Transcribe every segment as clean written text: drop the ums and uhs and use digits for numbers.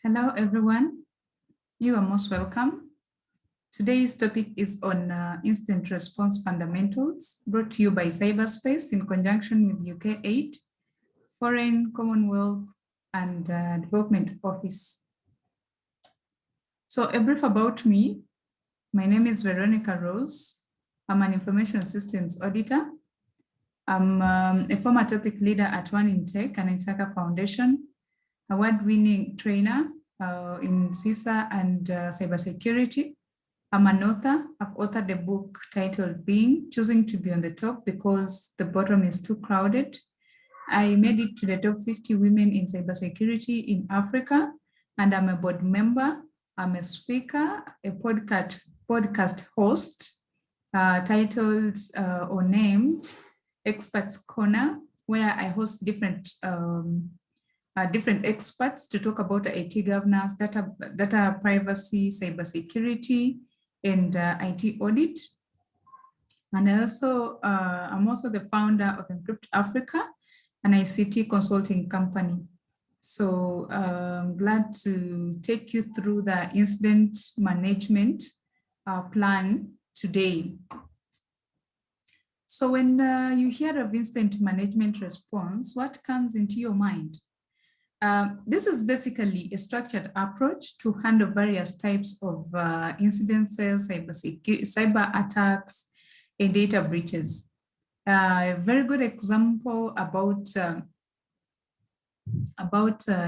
Hello, everyone. You are most welcome. Today's topic is on incident response fundamentals, brought to you by Cyberspace in conjunction with UK Aid, Foreign, Commonwealth, and Development Office. So a brief about me. My name is Veronica Rose. I'm an information systems auditor. I'm a former topic leader at One in Tech and Isaka Foundation, award-winning trainer in CISA and cybersecurity. I'm an author. I've authored a book titled Choosing to be on the top because the bottom is too crowded. I made it to the top 50 women in cybersecurity in Africa, and I'm a board member. I'm a speaker, a podcast host titled or named Experts Corner, where I host different experts to talk about IT governance, data privacy, cybersecurity, and IT audit. And I'm also the founder of Encrypt Africa, an ICT consulting company. So I'm glad to take you through the incident management plan today. So when you hear of incident management response, what comes into your mind? This is basically a structured approach to handle various types of incidences, cyber attacks, and data breaches. A very good example about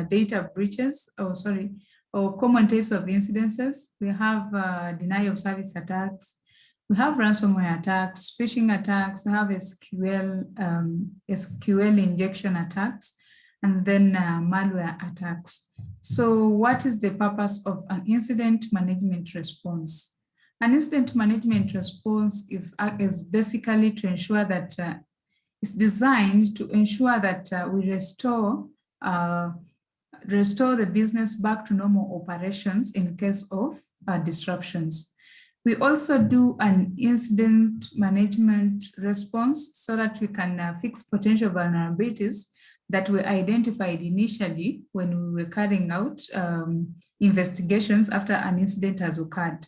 data breaches, or common types of incidences. We have denial of service attacks. We have ransomware attacks, phishing attacks. We have SQL injection attacks, and then malware attacks. So what is the purpose of an incident management response? An incident management response is basically to ensure that it's designed to ensure that we restore the business back to normal operations in case of disruptions. We also do an incident management response so that we can fix potential vulnerabilities that were identified initially when we were carrying out investigations after an incident has occurred.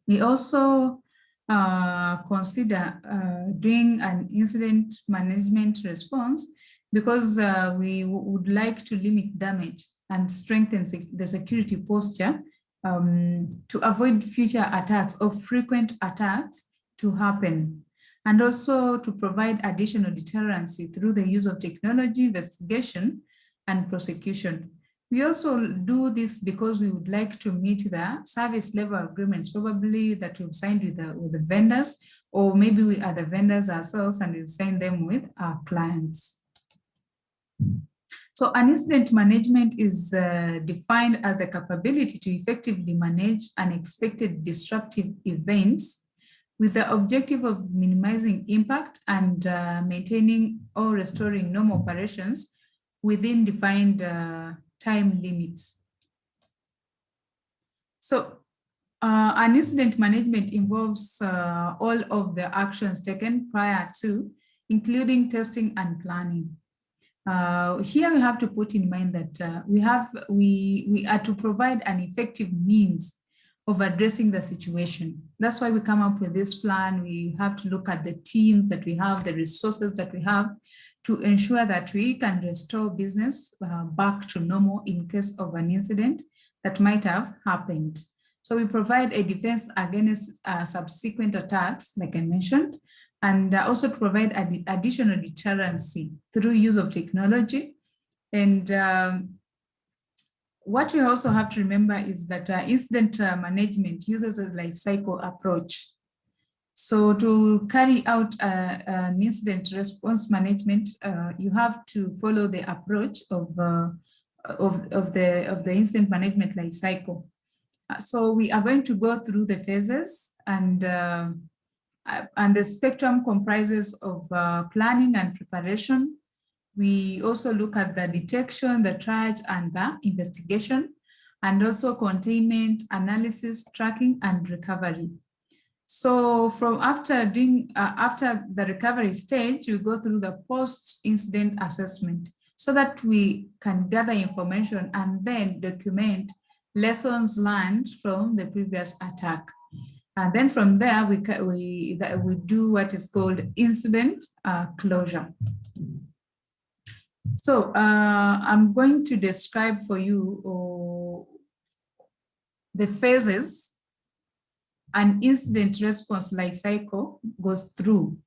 We also consider doing an incident management response because we would like to limit damage and strengthen the security posture to avoid future attacks or frequent attacks to happen, and also to provide additional deterrence through the use of technology, investigation, and prosecution. We also do this because we would like to meet the service level agreements, probably that we've signed with the vendors, or maybe we are the vendors ourselves and we've signed them with our clients. So an incident management is defined as the capability to effectively manage unexpected disruptive events with the objective of minimizing impact and maintaining or restoring normal operations within defined time limits. So an incident management involves all of the actions taken prior to, including testing and planning. Here we have to put in mind that we are to provide an effective means of addressing the situation. That's why we come up with this plan. We have to look at the teams that we have, the resources that we have, to ensure that we can restore business back to normal in case of an incident that might have happened. So we provide a defense against subsequent attacks, like I mentioned, and also to provide additional deterrence through use of technology. And what we also have to remember is that incident management uses a life cycle approach. So to carry out an incident response management, you have to follow the approach of the incident management life cycle. So we are going to go through the phases, and the spectrum comprises of planning and preparation. We also look at the detection, the triage, and the investigation, and also containment, analysis, tracking, and recovery. So from after the recovery stage, we go through the post-incident assessment, so that we can gather information and then document lessons learned from the previous attack. And then from there, we do what is called incident closure. So I'm going to describe for you the phases an incident response life cycle goes through.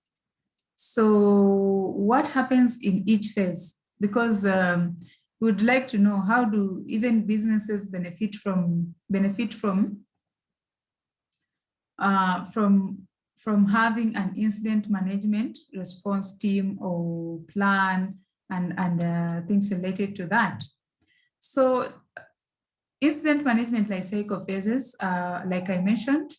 So what happens in each phase? Because we would like to know, how do even businesses benefit from having an incident management response team or plan and things related to that. So incident management life cycle phases, like I mentioned,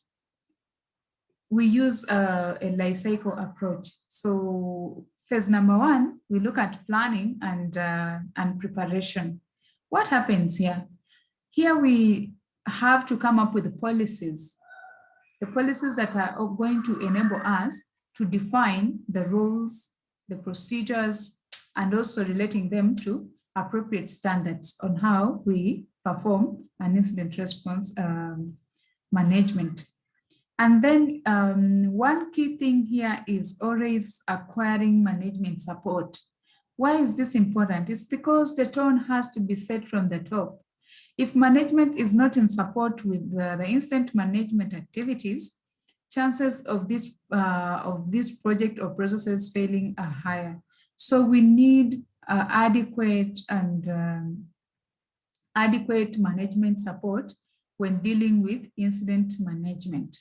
we use a life cycle approach. So phase number one, we look at planning and preparation. What happens here? Here we have to come up with the policies that are going to enable us to define the rules, the procedures, and also relating them to appropriate standards on how we perform an incident response management. And then one key thing here is always acquiring management support. Why is this important? It's because the tone has to be set from the top. If management is not in support with the incident management activities, chances of this project or processes failing are higher. So we need adequate management support when dealing with incident management.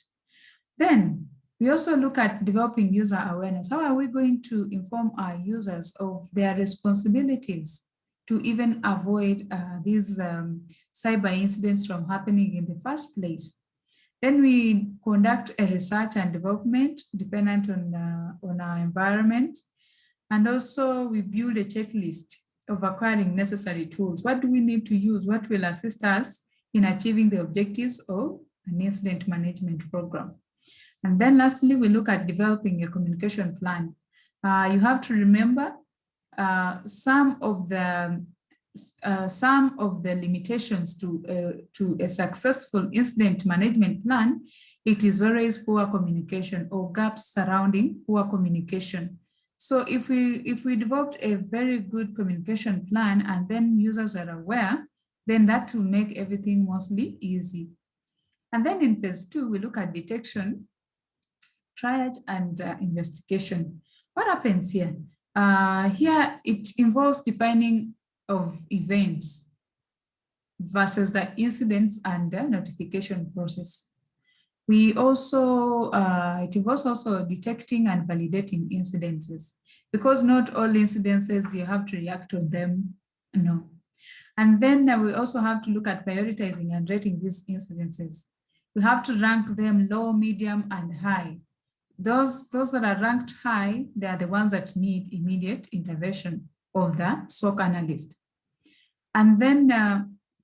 Then we also look at developing user awareness. How are we going to inform our users of their responsibilities to even avoid these cyber incidents from happening in the first place? Then we conduct a research and development dependent on our environment. And also we build a checklist of acquiring necessary tools. What do we need to use? What will assist us in achieving the objectives of an incident management program? And then lastly, we look at developing a communication plan. You have to remember some of the limitations to a successful incident management plan. It is always poor communication or gaps surrounding poor communication. So if we developed a very good communication plan and then users are aware, then that will make everything mostly easy. And then in phase two, we look at detection, triage, and investigation. What happens here? Here it involves defining of events versus the incidents and the notification process. We also, it involves also detecting and validating incidences, because not all incidences you have to react on them, no. And then we also have to look at prioritizing and rating these incidences. We have to rank them low, medium, and high. Those that are ranked high, they are the ones that need immediate intervention of the SOC analyst. And then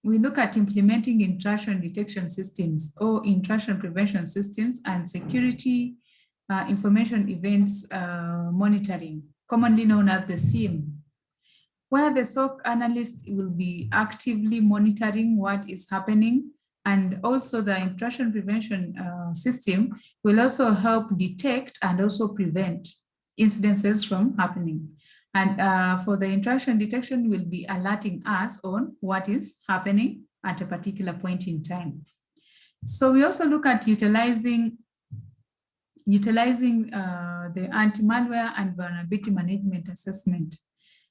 we look at implementing intrusion detection systems or intrusion prevention systems and security information events monitoring, commonly known as the SIEM, where the SOC analyst will be actively monitoring what is happening. And also the intrusion prevention system will also help detect and also prevent incidences from happening. And for the intrusion detection, will be alerting us on what is happening at a particular point in time. So we also look at utilizing the anti-malware and vulnerability management assessment.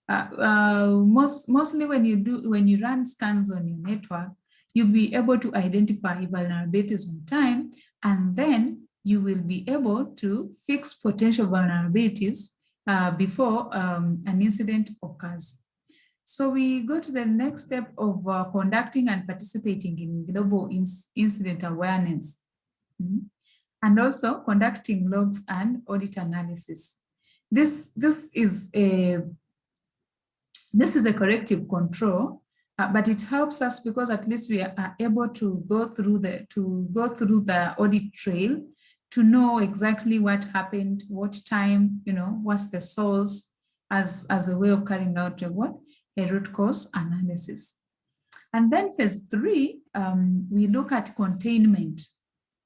Mostly when you run scans on your network, you'll be able to identify vulnerabilities on time, and then you will be able to fix potential vulnerabilities before an incident occurs. So we go to the next step of conducting and participating in global incident awareness, and also conducting logs and audit analysis. This is a corrective control, but it helps us because at least we are able to go through the audit trail to know exactly what happened, what time, what's the source, as a way of carrying out a root cause analysis. And then phase 3, we look at containment,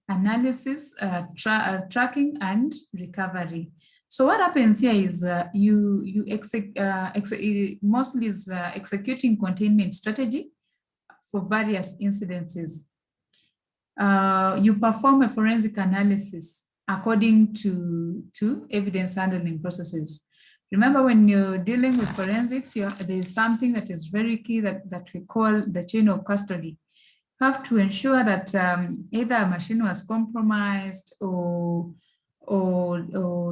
analysis, tracking, and recovery. So what happens here is mostly is executing containment strategy for various incidences. You perform a forensic analysis according to evidence handling processes. Remember, when you're dealing with forensics, there's something that is very key that we call the chain of custody. You have to ensure that either a machine was compromised or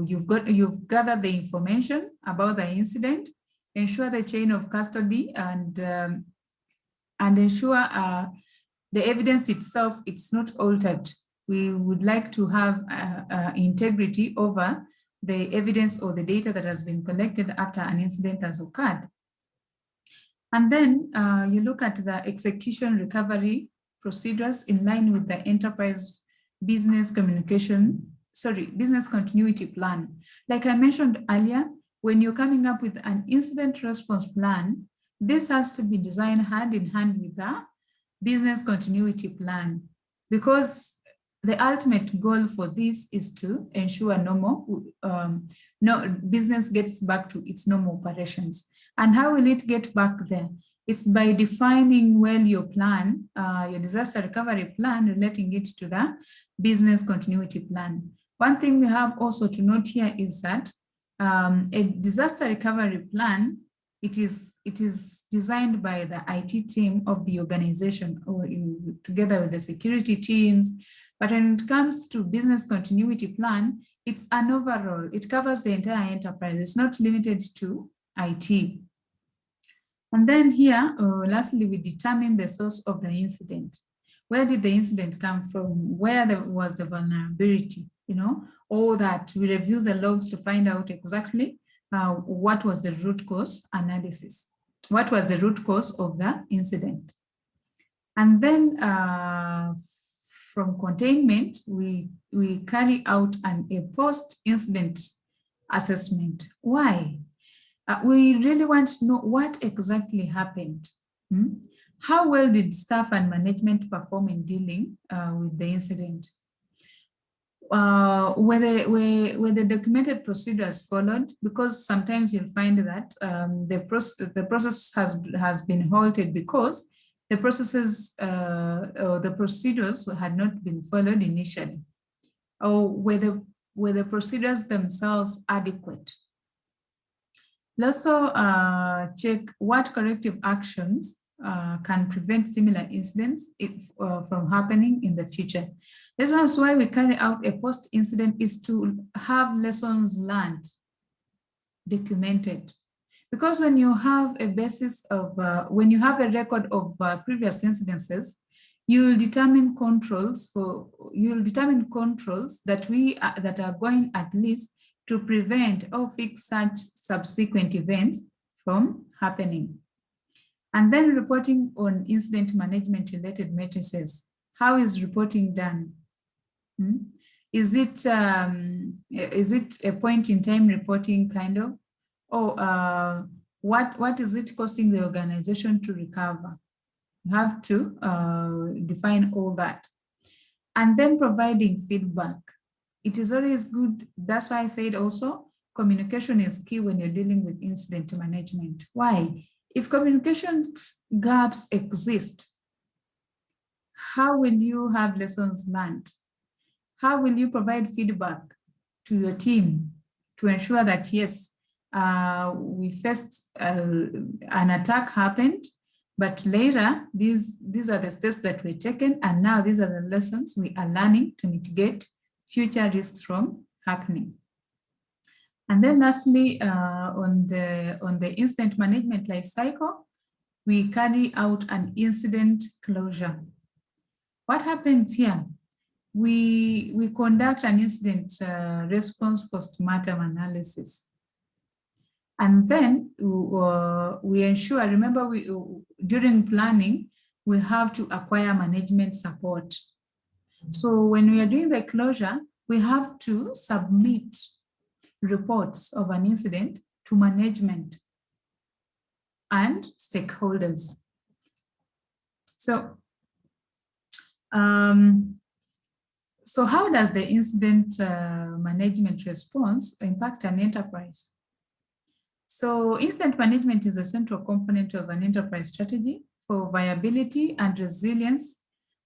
you've gathered the information about the incident, ensure the chain of custody, and ensure the evidence itself, it's not altered. We would like to have integrity over the evidence or the data that has been collected after an incident has occurred. And then you look at the execution recovery procedures in line with the enterprise business continuity plan. Like I mentioned earlier, when you're coming up with an incident response plan, this has to be designed hand in hand with a business continuity plan, because the ultimate goal for this is to ensure business gets back to its normal operations. And how will it get back there? It's by defining well your plan, your disaster recovery plan, relating it to the business continuity plan. One thing we have also to note here is that a disaster recovery plan, it is designed by the IT team of the organization, or together with the security teams. But when it comes to business continuity plan, it's an overall, it covers the entire enterprise. It's not limited to IT. And then here, lastly, we determine the source of the incident. Where did the incident come from? Where was the vulnerability, all that. We review the logs to find out exactly what was the root cause analysis. What was the root cause of the incident? And then from containment, we carry out a post-incident assessment. Why? We really want to know what exactly happened. How well did staff and management perform in dealing with the incident? Were the documented procedures followed? Because sometimes you'll find that the process has been halted because the processes or the procedures had not been followed initially. Or were the procedures themselves adequate? Let's also check what corrective actions can prevent similar incidents from happening in the future. This is why we carry out a post-incident, is to have lessons learned documented. Because when you have a basis of, when you have a record of previous incidences, you'll determine controls that are going at least to prevent or fix such subsequent events from happening. And then reporting on incident management related matrices. How is reporting done? Is it a point in time reporting kind of? Or what is it costing the organization to recover? You have to define all that. And then providing feedback. It is always good. That's why I said also communication is key when you're dealing with incident management. Why? If communication gaps exist, how will you have lessons learned? How will you provide feedback to your team to ensure that, yes, we faced an attack happened, but later these are the steps that were taken, and now these are the lessons we are learning to mitigate future risks from happening. And then lastly, on the incident management life cycle, we carry out an incident closure. What happens here? We conduct an incident response post-mortem analysis. And then we ensure, remember, during planning, we have to acquire management support. So when we are doing the closure, we have to submit reports of an incident to management. and stakeholders. So, so how does the incident management response impact an enterprise? So incident management is a central component of an enterprise strategy for viability and resilience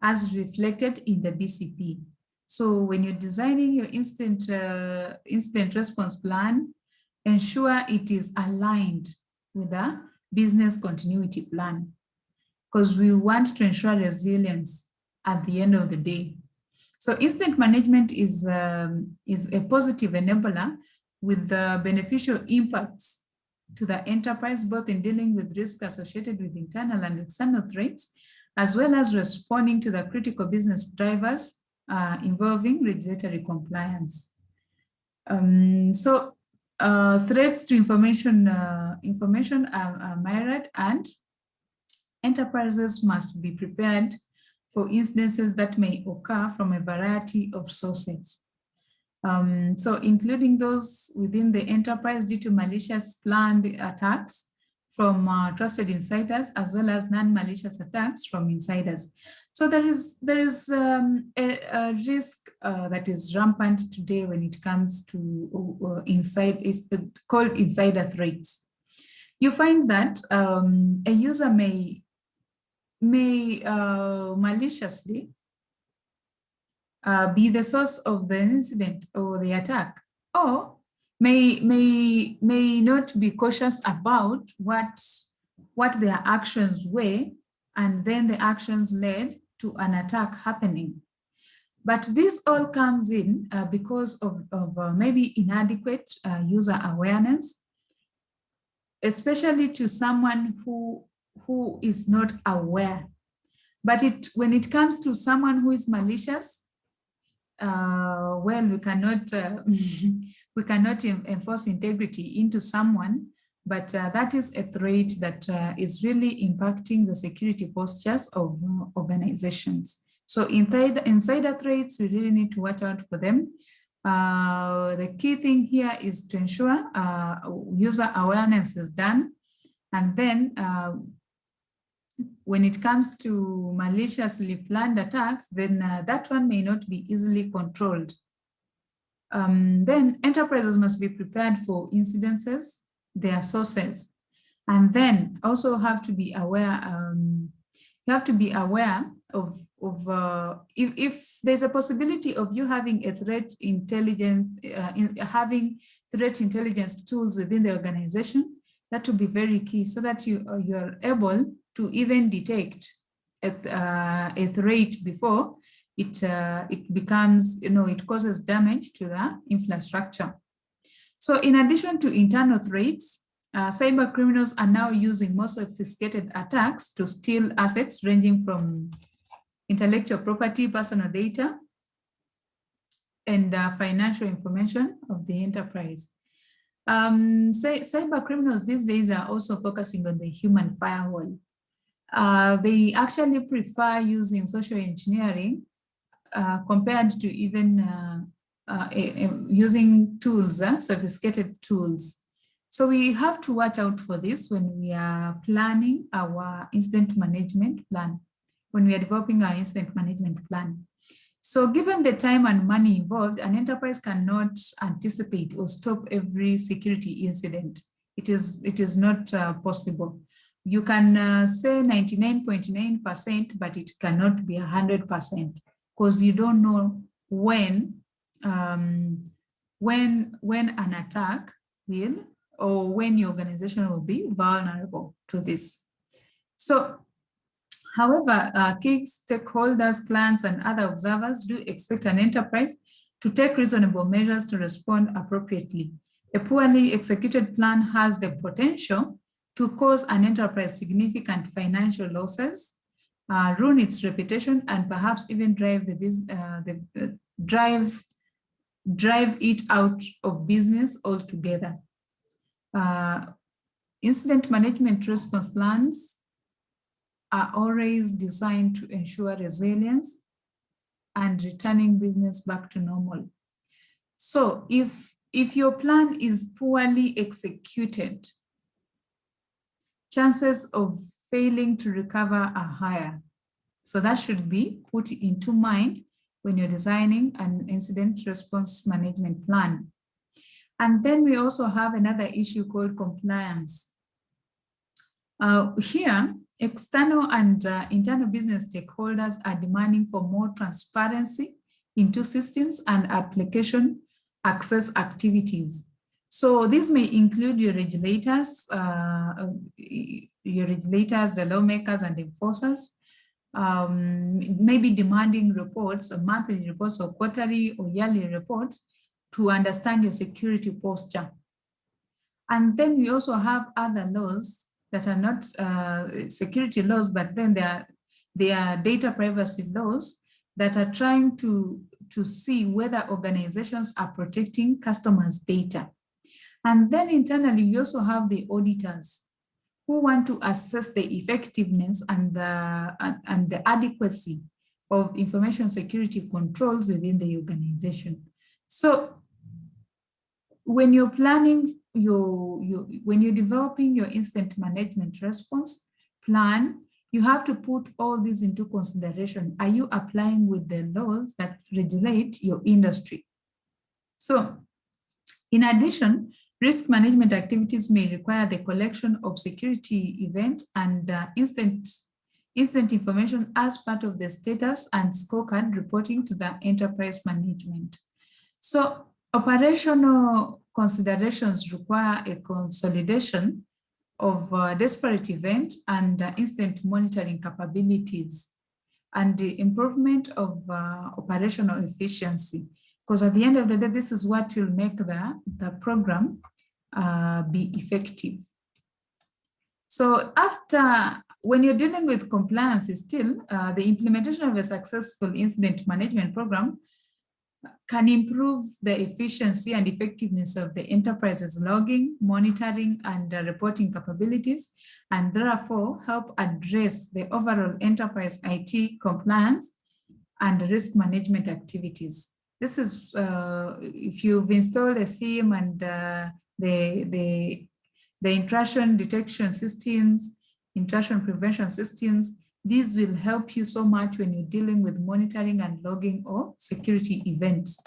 as reflected in the BCP. So when you're designing your incident response plan, ensure it is aligned with a business continuity plan, because we want to ensure resilience at the end of the day. So incident management is a positive enabler with the beneficial impacts to the enterprise, both in dealing with risk associated with internal and external threats, as well as responding to the critical business drivers involving regulatory compliance. Threats to information are myriad, and enterprises must be prepared for incidences that may occur from a variety of sources. So including those within the enterprise due to malicious planned attacks from trusted insiders, as well as non-malicious attacks from insiders. So there is a risk that is rampant today when it comes to it's called insider threats. You find that a user may maliciously be the source of the incident or the attack, or may not be cautious about what their actions were, and then the actions led to an attack happening. But this all comes in because of maybe inadequate user awareness, especially to someone who is not aware. But when it comes to someone who is malicious, well, we cannot we cannot enforce integrity into someone, but that is a threat that is really impacting the security postures of organizations. So insider threats, we really need to watch out for them. The key thing here is to ensure user awareness is done, and then when it comes to maliciously planned attacks, then that one may not be easily controlled. Then enterprises must be prepared for incidences, their sources, and then also have to be aware. You have to be aware of if there's a possibility of you having a threat intelligence, having threat intelligence tools within the organization. That would be very key, so that you are able to even detect a threat before it becomes, it causes damage to the infrastructure. So in addition to internal threats, cyber criminals are now using more sophisticated attacks to steal assets ranging from intellectual property, personal data, and financial information of the enterprise. Cyber criminals these days are also focusing on the human firewall. They actually prefer using social engineering compared to even using tools, sophisticated tools. So we have to watch out for this when we are planning our incident management plan, when we are developing our incident management plan. So given the time and money involved, an enterprise cannot anticipate or stop every security incident. It is not possible. You can say 99.9%, but it cannot be 100%, because you don't know when an attack will, or when your organization will be vulnerable to this. So, however, key stakeholders, clients, and other observers do expect an enterprise to take reasonable measures to respond appropriately. A poorly executed plan has the potential to cause an enterprise significant financial losses, ruin its reputation, and perhaps even drive it out of business altogether. Incident management response plans are always designed to ensure resilience and returning business back to normal. So if your plan is poorly executed, chances of failing to recover are higher. So that should be put into mind when you're designing an incident response management plan. And then we also have another issue called compliance. Here, external and internal business stakeholders are demanding for more transparency into systems and application access activities. So this may include your regulators, the lawmakers and enforcers, maybe demanding reports, or monthly reports or quarterly or yearly reports to understand your security posture. And then we also have other laws that are not security laws, but then they are data privacy laws that are trying to see whether organizations are protecting customers' data. And then internally, we also have the auditors who want to assess the effectiveness and the adequacy of information security controls within the organization. So when you're planning when you're developing your incident management response plan, you have to put all these into consideration. Are you applying with the laws that regulate your industry? So in addition, risk management activities may require the collection of security event and incident information as part of the status and scorecard reporting to the enterprise management. So operational considerations require a consolidation of disparate event and incident monitoring capabilities and the improvement of operational efficiency. Because at the end of the day, this is what will make the program be effective. So when you're dealing with compliance, still the implementation of a successful incident management program can improve the efficiency and effectiveness of the enterprise's logging, monitoring, and reporting capabilities, and therefore help address the overall enterprise IT compliance and risk management activities. This is if you've installed a SIEM and the intrusion detection systems, intrusion prevention systems, these will help you so much when you're dealing with monitoring and logging of security events.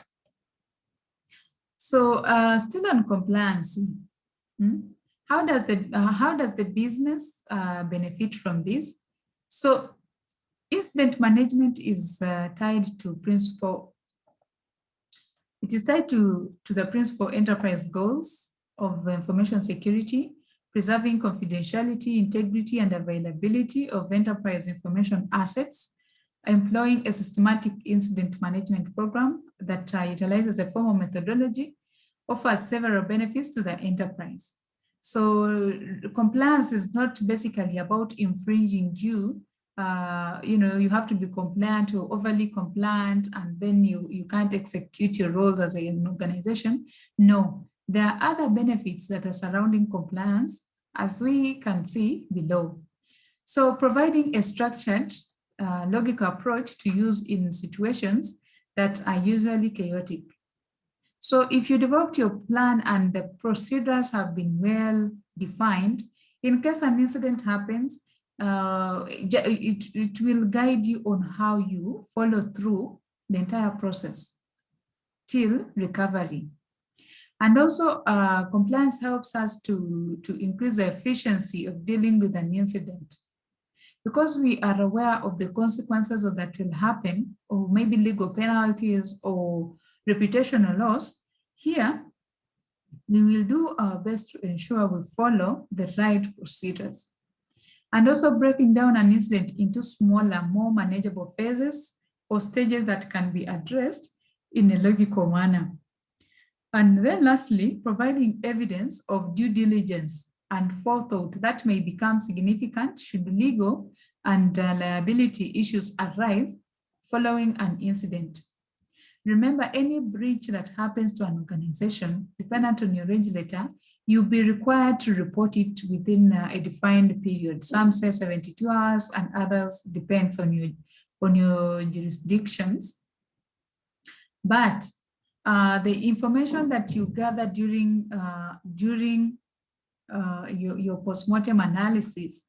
So still on compliance, how does the business benefit from this? So incident management is tied to principle. It is tied to the principal enterprise goals of information security, preserving confidentiality, integrity, and availability of enterprise information assets, employing a systematic incident management program that utilizes a formal methodology, offers several benefits to the enterprise. So compliance is not basically about infringing due. You have to be compliant or overly compliant, and then you can't execute your roles as an organization. No, there are other benefits that are surrounding compliance, as we can see below. So providing a structured, logical approach to use in situations that are usually chaotic. So if you developed your plan and the procedures have been well defined, in case an incident happens, it will guide you on how you follow through the entire process till recovery. And also compliance helps us to increase the efficiency of dealing with an incident. Because we are aware of the consequences of that will happen, or maybe legal penalties or reputational loss, here we will do our best to ensure we follow the right procedures. And also breaking down an incident into smaller, more manageable phases or stages that can be addressed in a logical manner. And then lastly, providing evidence of due diligence and forethought that may become significant should legal and liability issues arise following an incident. Remember, any breach that happens to an organization, dependent on your regulator, you'll be required to report it within a defined period. Some say 72 hours and others depends on your jurisdictions. But the information that you gather during your postmortem analysis,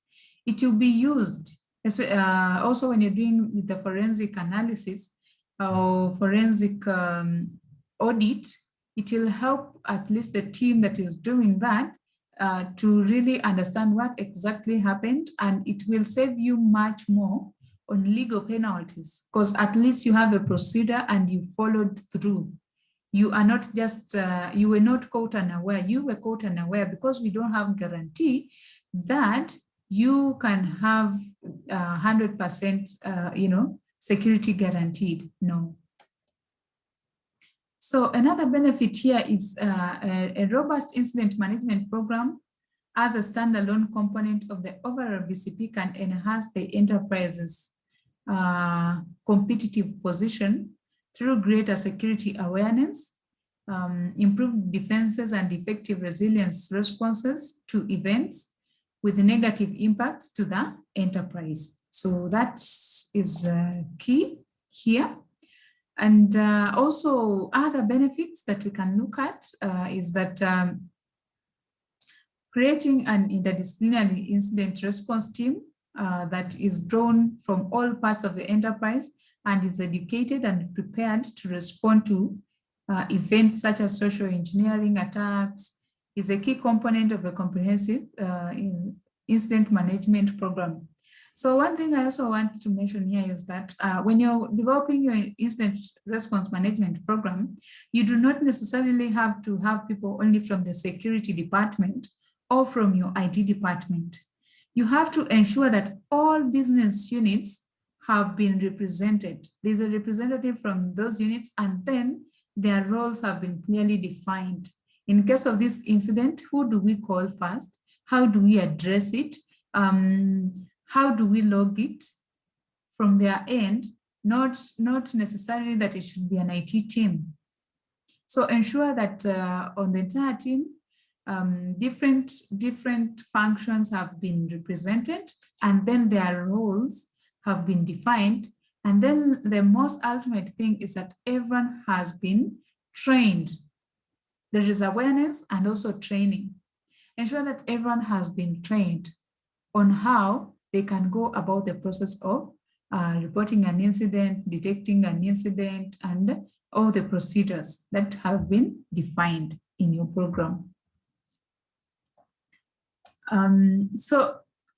it will be used. Also, when you're doing the forensic analysis or forensic audit, it will help at least the team that is doing that to really understand what exactly happened, and it will save you much more on legal penalties, because at least you have a procedure and you followed through. You are not just, you were not caught unaware, you were caught unaware, because we don't have guarantee that you can have 100%, security guaranteed, no. So another benefit here is a robust incident management program as a standalone component of the overall BCP can enhance the enterprise's competitive position through greater security awareness, improved defenses and effective resilience responses to events with negative impacts to the enterprise. So that is key here. And also other benefits that we can look at is that creating an interdisciplinary incident response team that is drawn from all parts of the enterprise and is educated and prepared to respond to events such as social engineering attacks is a key component of a comprehensive incident management program. So one thing I also want to mention here is that when you're developing your incident response management program, you do not necessarily have to have people only from the security department or from your IT department. You have to ensure that all business units have been represented. There's a representative from those units, and then their roles have been clearly defined. In case of this incident, who do we call first? How do we address it? How do we log it from their end? Not necessarily that it should be an IT team. So ensure that on the entire team, different functions have been represented, and then their roles have been defined. And then the most ultimate thing is that everyone has been trained. There is awareness and also training. Ensure that everyone has been trained on how they can go about the process of reporting an incident, detecting an incident, and all the procedures that have been defined in your program.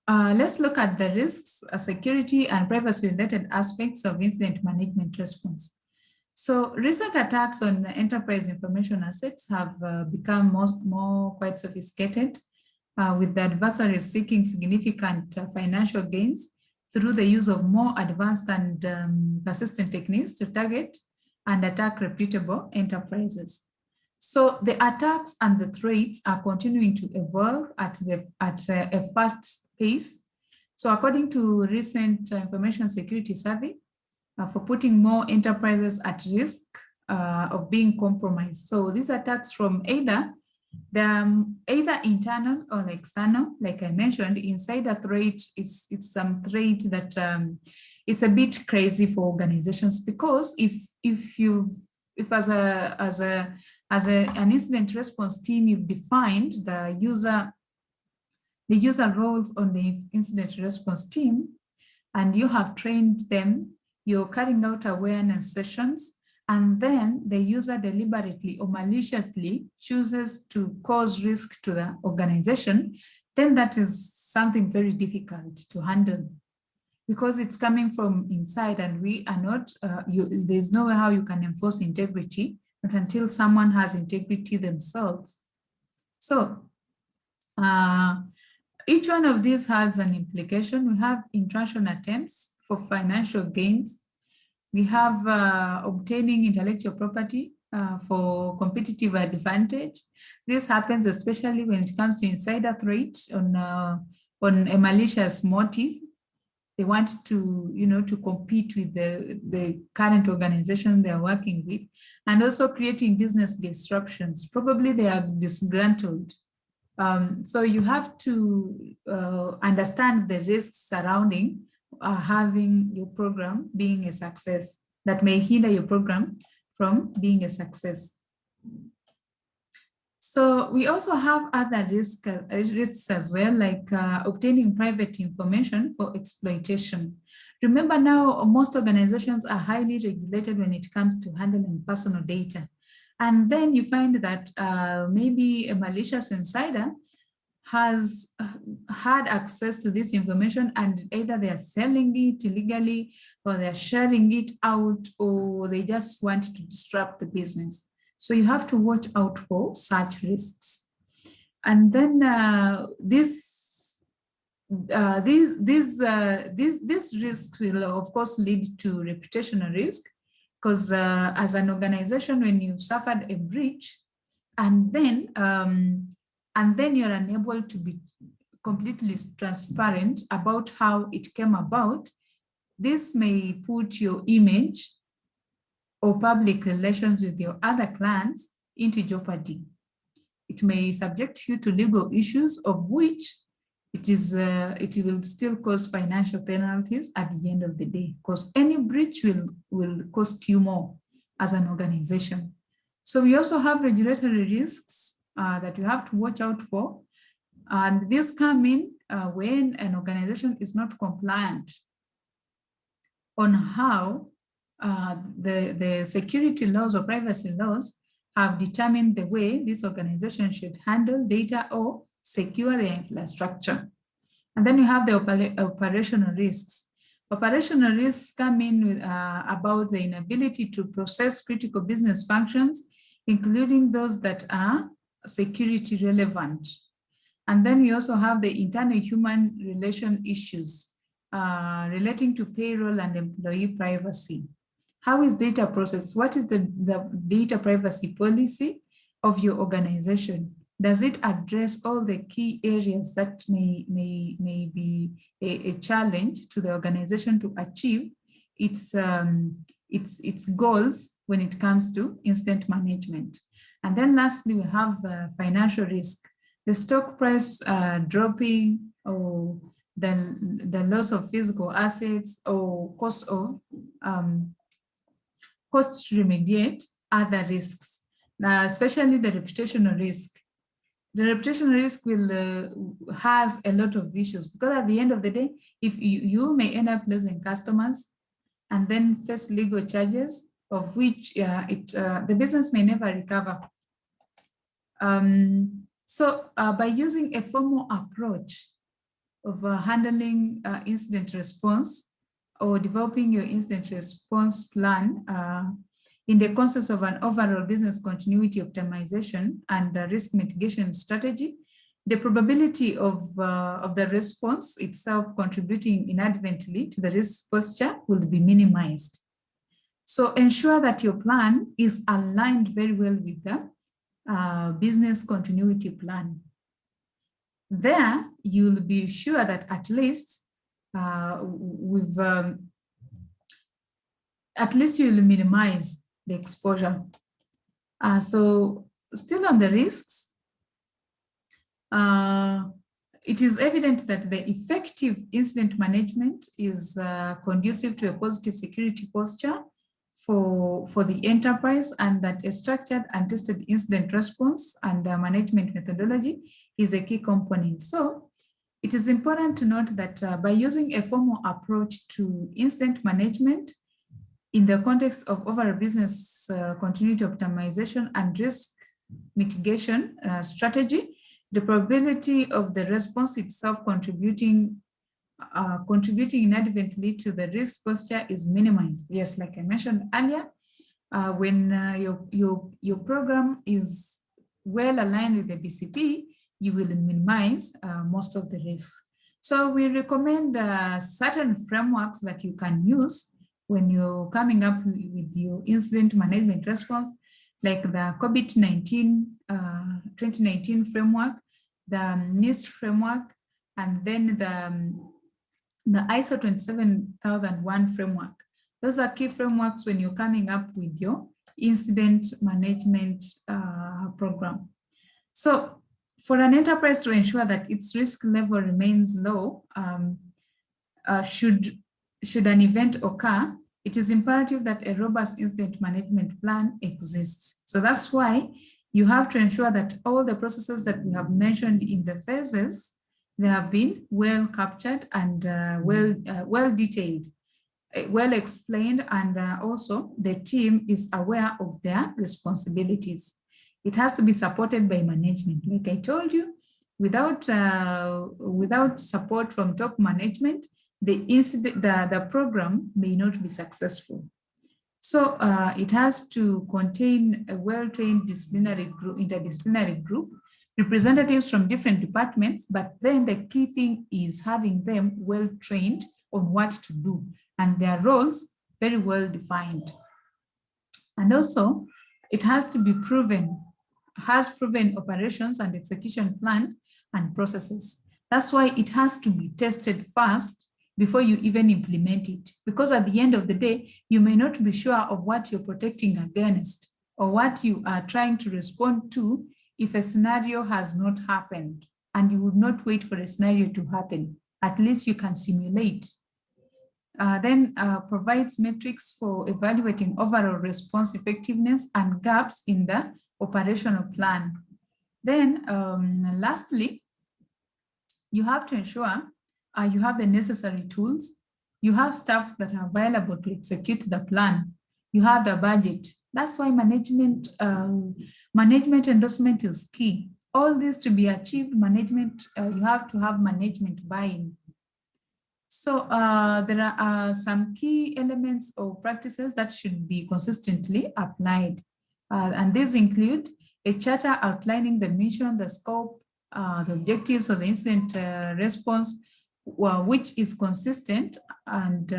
Let's look at the risks, security, and privacy-related aspects of incident management response. So recent attacks on enterprise information assets have become more quite sophisticated, with the adversaries seeking significant financial gains through the use of more advanced and persistent techniques to target and attack reputable enterprises. So the attacks and the threats are continuing to evolve at a fast pace. So according to recent information security survey, for putting more enterprises at risk of being compromised. So these attacks from either internal or external, like I mentioned, insider threat is some threat that is a bit crazy for organizations, because if as an incident response team, you've defined the user roles on the incident response team, and you have trained them, you're carrying out awareness sessions, and then the user deliberately or maliciously chooses to cause risk to the organization, then that is something very difficult to handle, because it's coming from inside, and we are not, there's no way how you can enforce integrity, not until someone has integrity themselves. So each one of these has an implication. We have intrusion attempts for financial gains. We have obtaining intellectual property for competitive advantage. This happens especially when it comes to insider threat on a malicious motive. They want to, to compete with the current organization they are working with, and also creating business disruptions. Probably they are disgruntled. So you have to understand the risks surrounding having your program being a success that may hinder your program from being a success. So we also have other risks as well, like obtaining private information for exploitation. Remember now, most organizations are highly regulated when it comes to handling personal data. And then you find that maybe a malicious insider has had access to this information, and either they are selling it illegally or they're sharing it out, or they just want to disrupt the business. So you have to watch out for such risks. And then these risks will of course lead to reputational risk, because as an organization, when you've suffered a breach and then you're unable to be completely transparent about how it came about, this may put your image or public relations with your other clients into jeopardy. It may subject you to legal issues, of which it will still cause financial penalties at the end of the day, because any breach will cost you more as an organization. So we also have regulatory risks that you have to watch out for. And these come in when an organization is not compliant on how the security laws or privacy laws have determined the way this organization should handle data or secure their infrastructure. And then you have the operational risks. Operational risks come in with, about the inability to process critical business functions, including those that are security relevant. And then we also have the internal human relation issues relating to payroll and employee privacy. How is data processed? What is the data privacy policy of your organization? Does it address all the key areas that may be a challenge to the organization to achieve its goals when it comes to incident management? And then lastly, we have financial risk. The stock price dropping, or the loss of physical assets, or cost to remediate other risks, especially the reputational risk. The reputational risk has a lot of issues, because at the end of the day, if you may end up losing customers and then face legal charges, of which the business may never recover. So by using a formal approach of handling incident response, or developing your incident response plan in the context of an overall business continuity optimization and risk mitigation strategy, the probability of the response itself contributing inadvertently to the risk posture will be minimized. So ensure that your plan is aligned very well with the business continuity plan. There, you'll be sure that at least you'll minimize the exposure. So still on the risks, it is evident that the effective incident management is conducive to a positive security posture for the enterprise, and that a structured and tested incident response and management methodology is a key component. So it is important to note that by using a formal approach to incident management in the context of overall business continuity optimization and risk mitigation strategy, the probability of the response itself contributing inadvertently to the risk posture is minimized. Yes, like I mentioned earlier, when your program is well aligned with the BCP, you will minimize most of the risks. So we recommend certain frameworks that you can use when you're coming up with your incident management response, like the COVID-19 2019 framework, the NIST framework, and then the ISO 27001 framework. Those are key frameworks when you're coming up with your incident management program. So for an enterprise to ensure that its risk level remains low, should an event occur, it is imperative that a robust incident management plan exists. So that's why You have to ensure that all the processes that we have mentioned in the phases, they have been well captured and well detailed, well explained, and also the team is aware of their responsibilities. It has to be supported by management. Like I told you, without support from top management, the program may not be successful. So it has to contain a well-trained interdisciplinary group, representatives from different departments, but then the key thing is having them well-trained on what to do and their roles very well defined. And also, it has to be proven operations and execution plans and processes. That's why it has to be tested first before you even implement it. Because at the end of the day, you may not be sure of what you're protecting against or what you are trying to respond to if a scenario has not happened, and you would not wait for a scenario to happen. At least you can simulate. Then provides metrics for evaluating overall response effectiveness and gaps in the operational plan. Then lastly, you have to ensure you have the necessary tools, you have staff that are available to execute the plan, you have the budget. That's why management endorsement is key. All this to be achieved, you have to have management buy-in. So there are some key elements or practices that should be consistently applied. And these include a charter outlining the mission, the scope, the objectives of the incident response, which is consistent and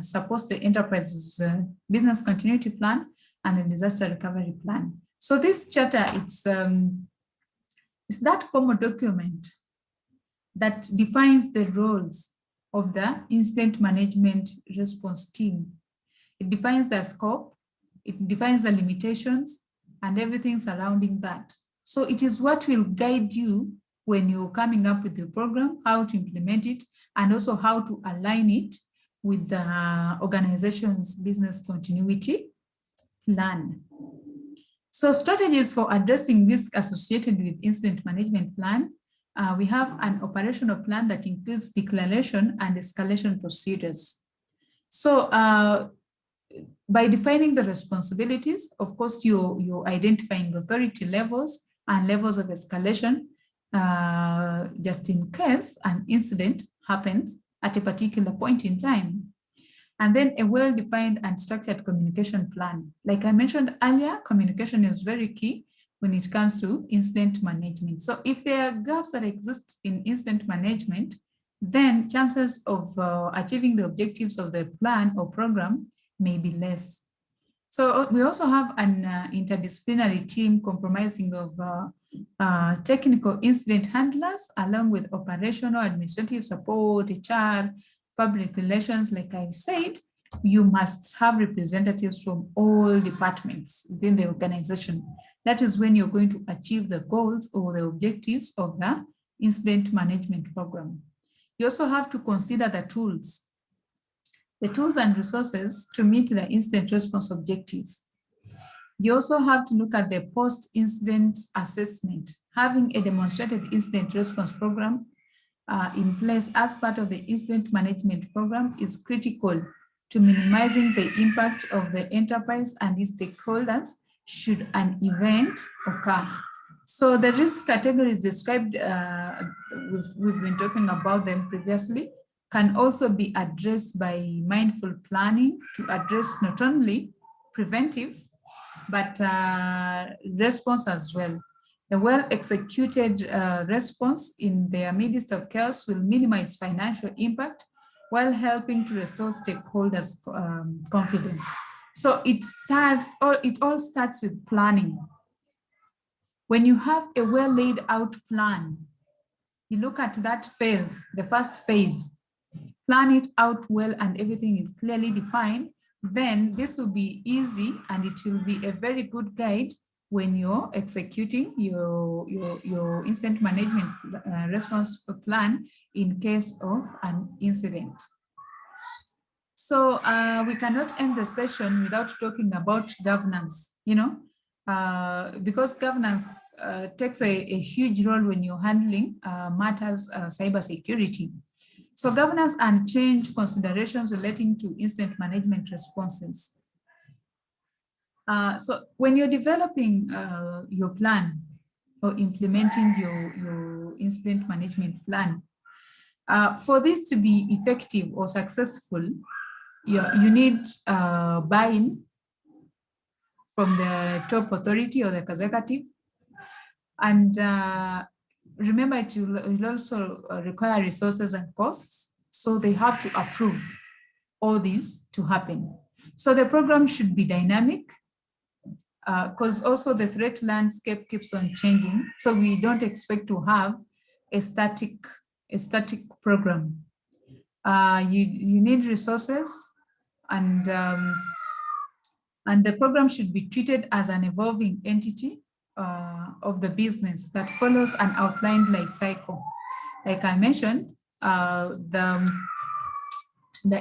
supports the enterprise's business continuity plan and the disaster recovery plan. So this charter, it's that formal document that defines the roles of the incident management response team. It defines the scope, it defines the limitations, and everything surrounding that. So it is what will guide you when you're coming up with the program, how to implement it, and also how to align it with the organization's business continuity plan. So strategies for addressing risk associated with incident management plan. We have an operational plan that includes declaration and escalation procedures. So by defining the responsibilities, of course, you're identifying authority levels and levels of escalation just in case an incident happens at a particular point in time. And then a well-defined and structured communication plan. Like I mentioned earlier, communication is very key when it comes to incident management. So if there are gaps that exist in incident management, then chances of achieving the objectives of the plan or program may be less. So we also have an interdisciplinary team comprising of technical incident handlers, along with operational, administrative support, HR, public relations. Like I've said, you must have representatives from all departments within the organization. That is when you're going to achieve the goals or the objectives of the incident management program. You also have to consider the tools and resources to meet the incident response objectives. You also have to look at the post-incident assessment. Having a demonstrated incident response program in place as part of the incident management program is critical to minimizing the impact of the enterprise and its stakeholders should an event occur. So the risk categories described, we've been talking about them previously, can also be addressed by mindful planning to address not only preventive, but response as well. A well-executed response in the midst of chaos will minimize financial impact while helping to restore stakeholders' confidence. So it all starts with planning. When you have a well laid out plan, you look at that phase, the first phase, plan it out well and everything is clearly defined, then this will be easy and it will be a very good guide when you're executing your incident management response plan in case of an incident. So we cannot end the session without talking about governance. because governance takes a huge role when you're handling matters cybersecurity. So governance and change considerations relating to incident management responses. So when you're developing your plan or implementing your incident management plan, for this to be effective or successful, you need buy-in from the top authority or the executive. And remember, it will also require resources and costs. So they have to approve all these to happen. So the program should be dynamic, because also the threat landscape keeps on changing. So we don't expect to have a static program. You need resources, and the program should be treated as an evolving entity of the business that follows an outlined life cycle. Like I mentioned, the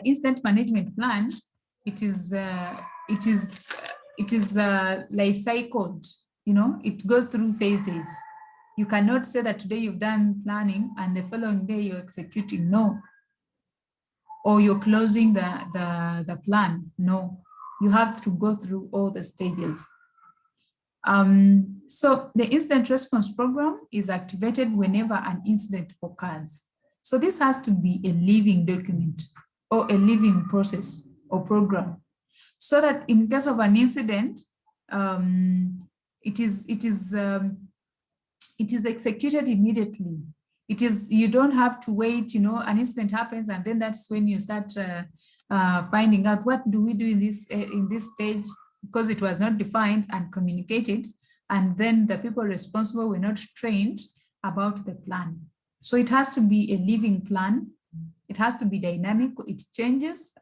incident management plan, it is life cycled. It goes through phases. You cannot say that today you've done planning and the following day you're executing. No. Or you're closing the plan. No. You have to go through all the stages. So the incident response program is activated whenever an incident occurs. So this has to be a living document or a living process or program, so that in case of an incident, it is executed immediately. You don't have to wait, an incident happens and then that's when you start finding out what do we do in this stage, because it was not defined and communicated, and then the people responsible were not trained about the plan. So it has to be a living plan. It has to be dynamic. It changes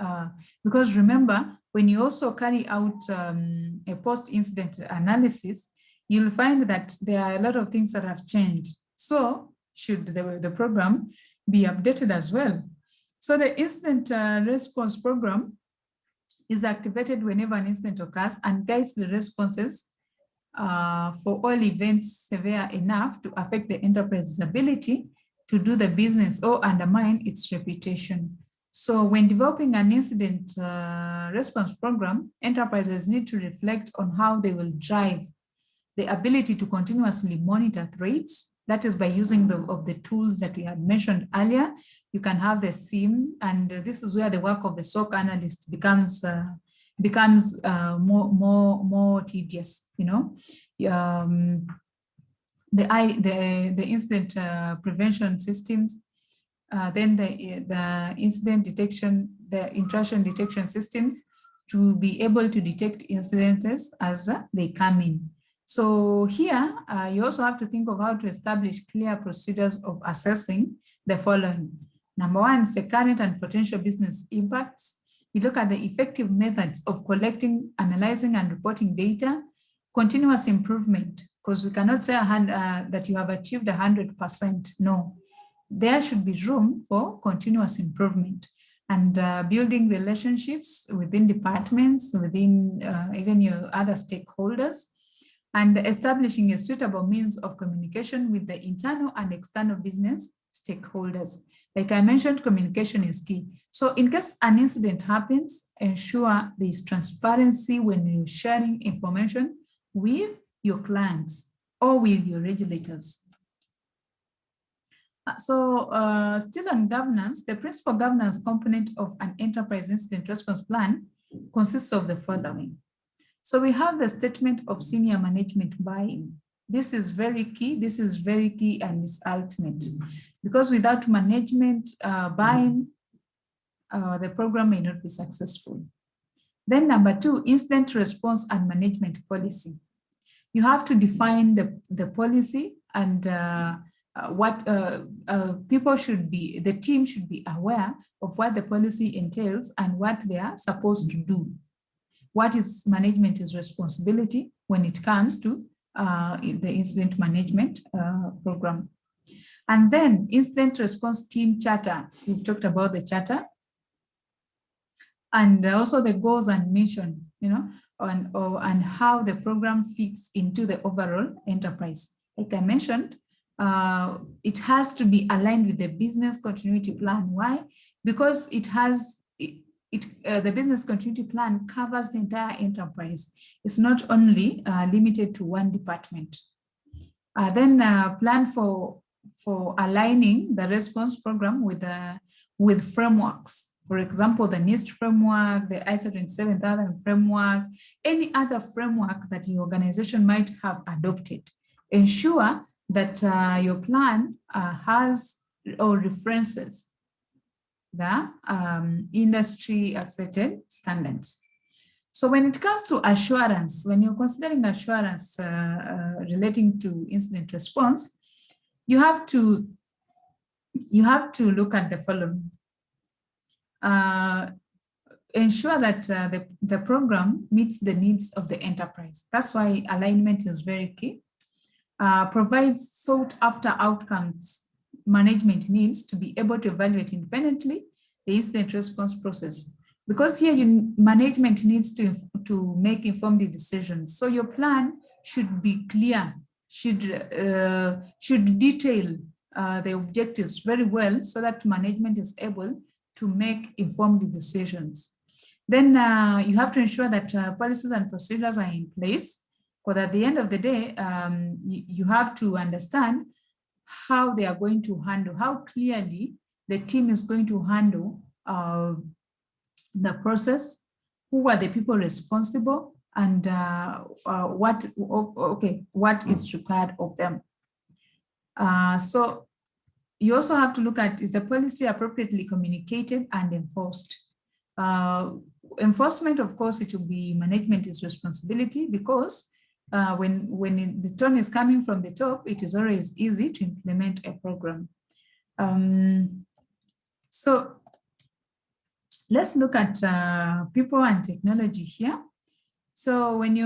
because remember, when you also carry out a post-incident analysis, you'll find that there are a lot of things that have changed. So should the program be updated as well? So the incident response program is activated whenever an incident occurs and guides the responses for all events severe enough to affect the enterprise's ability to do the business or undermine its reputation. So when developing an incident response program, enterprises need to reflect on how they will drive the ability to continuously monitor threats. That is by using the tools that we had mentioned earlier. You can have the SIM, and this is where the work of the SOC analyst becomes more tedious. The incident prevention systems, then the incident detection, the intrusion detection systems, to be able to detect incidences as they come in. So here, you also have to think of how to establish clear procedures of assessing the following. Number one is the current and potential business impacts. You look at the effective methods of collecting, analyzing, and reporting data. Continuous improvement, because we cannot say that you have achieved 100%. No, there should be room for continuous improvement, and building relationships within departments, within even your other stakeholders, and establishing a suitable means of communication with the internal and external business stakeholders. Like I mentioned, communication is key. So in case an incident happens, ensure there is transparency when you're sharing information with your clients or with your regulators. So still on governance, the principal governance component of an enterprise incident response plan consists of the following. So we have the statement of senior management buy-in. This is very key. This is very key and it's ultimate, because without management buy-in, the program may not be successful. Then number two, incident response and management policy. You have to define the policy and what people should be, the team should be aware of what the policy entails and what they are supposed to do. What is management's responsibility when it comes to the incident management program. And then incident response team charter. We've talked about the charter. And also the goals and mission, on how the program fits into the overall enterprise. Like I mentioned, it has to be aligned with the business continuity plan. Why? Because the business continuity plan covers the entire enterprise. It's not only limited to one department. Then plan for aligning the response program with frameworks. For example, the NIST framework, the ISO 27000 framework, any other framework that your organization might have adopted. Ensure that your plan has or references the industry accepted standards. So when it comes to assurance, when you're considering assurance relating to incident response, you have to look at the following. Ensure that the program meets the needs of the enterprise. That's why alignment is very key. Provides sought after outcomes management needs to be able to evaluate independently the incident response process. Because here management needs to make informed decisions. So your plan should be clear, should detail the objectives very well so that management is able to make informed decisions. Then you have to ensure that policies and procedures are in place, because at the end of the day, you have to understand how they are going to handle, how clearly the team is going to handle the process, who are the people responsible, and what is required of them. So you also have to look at, is the policy appropriately communicated and enforced? Enforcement, of course, it will be management's responsibility, because when the tone is coming from the top, it is always easy to implement a program. So let's look at people and technology here. So when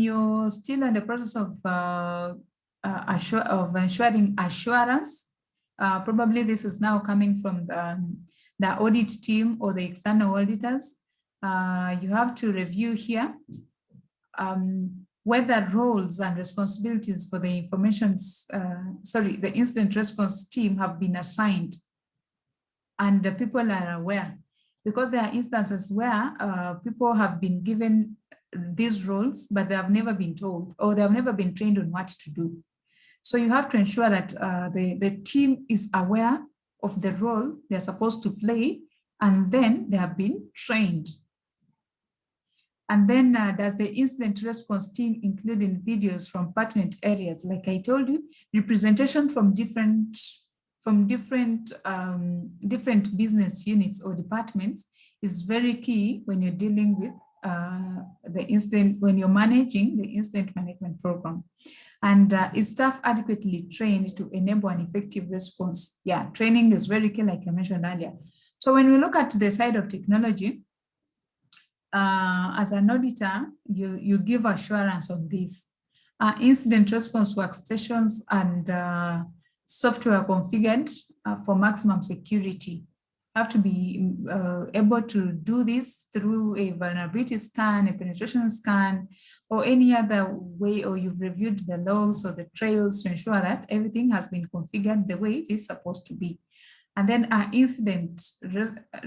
you're still in the process of ensuring assurance, probably this is now coming from the audit team or the external auditors. You have to review here whether roles and responsibilities for the the incident response team have been assigned and the people are aware. Because there are instances where people have been given these roles, but they have never been told, or they have never been trained on what to do. So you have to ensure that the team is aware of the role they're supposed to play, and then they have been trained. And then does the incident response team include in videos from pertinent areas? Like I told you, representation from different business units or departments is very key when you're dealing with when you're managing the incident management program. And is staff adequately trained to enable an effective response? Yeah, training is very key, like I mentioned earlier. So when we look at the side of technology, as an auditor, you give assurance on this. Incident response workstations and software configured for maximum security. Have to be able to do this through a vulnerability scan, a penetration scan, or any other way, or you've reviewed the logs or the trails to ensure that everything has been configured the way it is supposed to be. And then our incident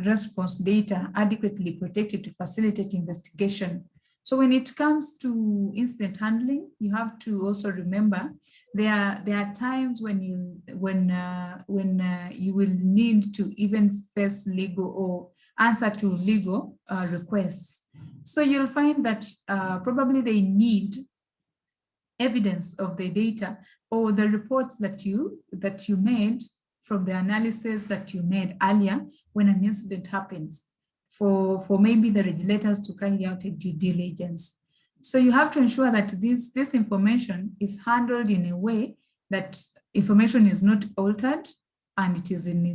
response data adequately protected to facilitate investigation. So when it comes to incident handling, you have to also remember there are times when you will need to even face legal or answer to legal requests. So you'll find that probably they need evidence of the data or the reports that you made from the analysis that you made earlier when an incident happens, for maybe the regulators to carry out a due diligence. So you have to ensure that this information is handled in a way that information is not altered, and it is in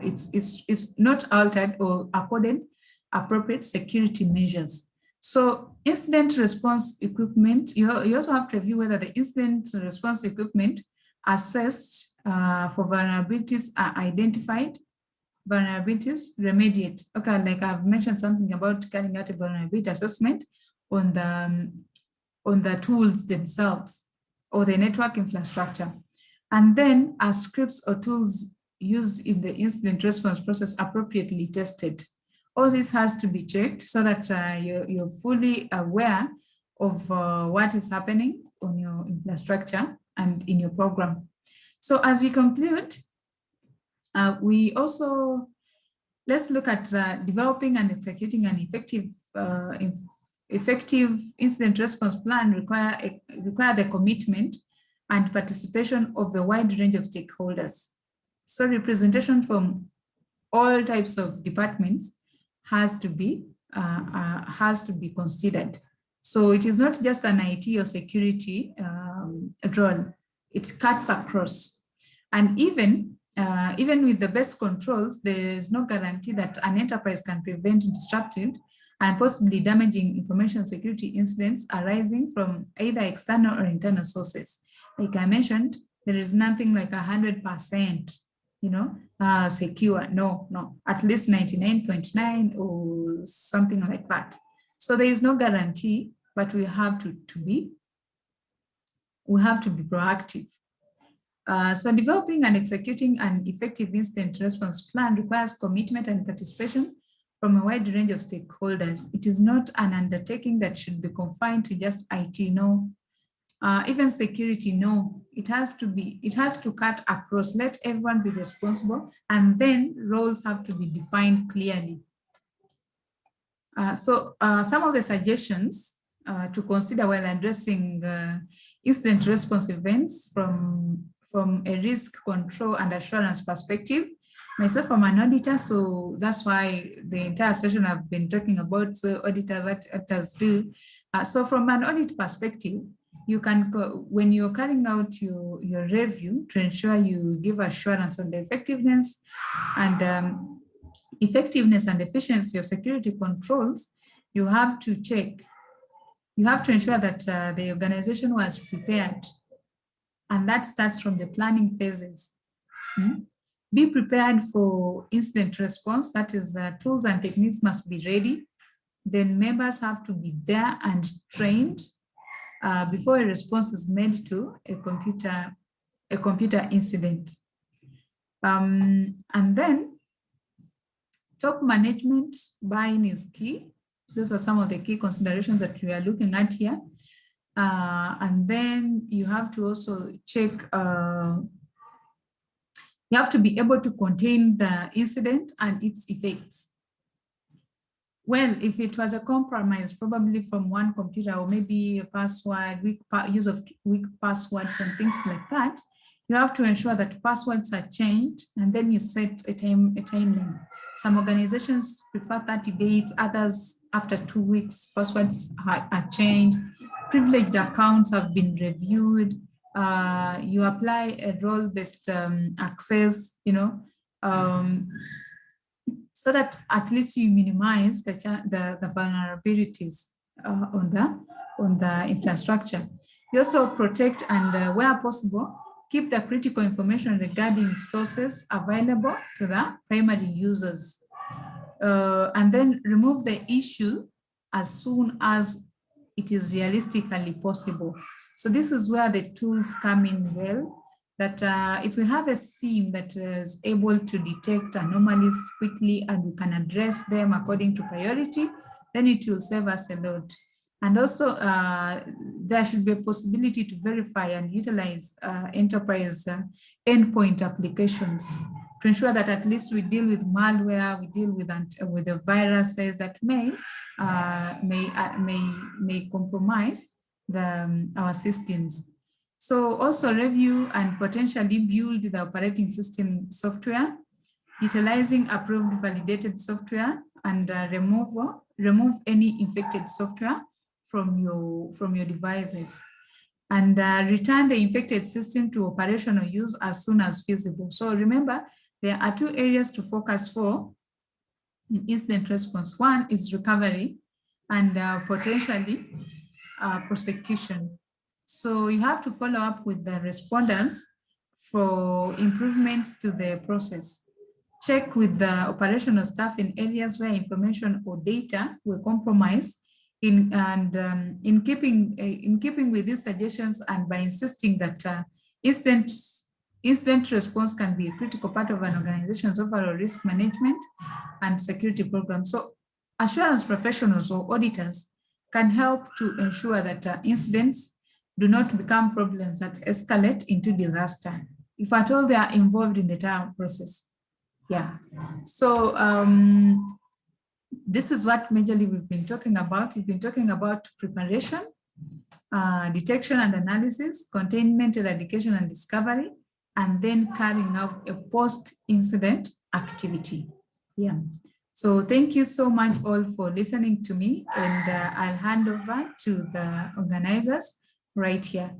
it's not altered or accorded appropriate security measures. So incident response equipment, you also have to review whether the incident response equipment assessed for vulnerabilities are identified, vulnerabilities remediate. Okay, like I've mentioned something about carrying out a vulnerability assessment. on the tools themselves or the network infrastructure. And then are scripts or tools used in the incident response process appropriately tested? All this has to be checked so that you're fully aware of what is happening on your infrastructure and in your program. So as we conclude, we also, let's look at developing and executing an effective incident response plan require the commitment and participation of a wide range of stakeholders. So representation from all types of departments has to be considered. So it is not just an IT or security role; it cuts across. And even with the best controls, there is no guarantee that an enterprise can prevent disruptive and possibly damaging information security incidents arising from either external or internal sources. Like I mentioned, there is nothing like 100%, secure. No, at least 99.9 or something like that. So there is no guarantee, but we have to be proactive. So developing and executing an effective incident response plan requires commitment and participation from a wide range of stakeholders. It is not an undertaking that should be confined to just IT, no. Even security, no. It has to cut across. Let everyone be responsible, and then roles have to be defined clearly. So some of the suggestions to consider while addressing incident response events from a risk control and assurance perspective. Myself, I'm an auditor, so that's why the entire session I've been talking about auditors, what auditors do. So from an audit perspective, you can, when you're carrying out your review, to ensure you give assurance on the effectiveness and efficiency of security controls, you have to check. You have to ensure that the organization was prepared, and that starts from the planning phases. Be prepared for incident response. That is, tools and techniques must be ready. Then members have to be there and trained before a response is made to a computer incident. And then top management buy-in is key. Those are some of the key considerations that we are looking at here. And then you have to also check, you have to be able to contain the incident and its effects. Well, if it was a compromise, probably from one computer or maybe a password, use of weak passwords and things like that, you have to ensure that passwords are changed, and then you set a timeline. Some organizations prefer 30 days, others after 2 weeks, passwords are changed. Privileged accounts have been reviewed. You apply a role-based access, so that at least you minimize the vulnerabilities on the infrastructure. You also protect and, where possible, keep the critical information regarding sources available to the primary users. And then remove the issue as soon as it is realistically possible. So this is where the tools come in well, that if we have a SIEM that is able to detect anomalies quickly and we can address them according to priority, then it will save us a lot. And also, there should be a possibility to verify and utilize enterprise endpoint applications to ensure that at least we deal with malware, we deal with the viruses that may compromise our systems. So also review and potentially build the operating system software, utilizing approved validated software, and remove any infected software from your devices, and return the infected system to operational use as soon as feasible. So remember, there are 2 areas to focus for in incident response. One is recovery and potentially prosecution. So you have to follow up with the respondents for improvements to the process. Check with the operational staff in areas where information or data were compromised in keeping with these suggestions, and by insisting that incident response can be a critical part of an organization's overall risk management and security program. So assurance professionals or auditors can help to ensure that incidents do not become problems that escalate into disaster, if at all they are involved in the entire process. Yeah. So this is what majorly we've been talking about. We've been talking about preparation, detection and analysis, containment, eradication and discovery, and then carrying out a post-incident activity. Yeah. So thank you so much all for listening to me, and I'll hand over to the organizers right here.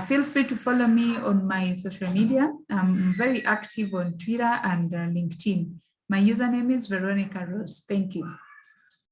Feel free to follow me on my social media. I'm very active on Twitter and LinkedIn. My username is Veronica Rose. Thank you.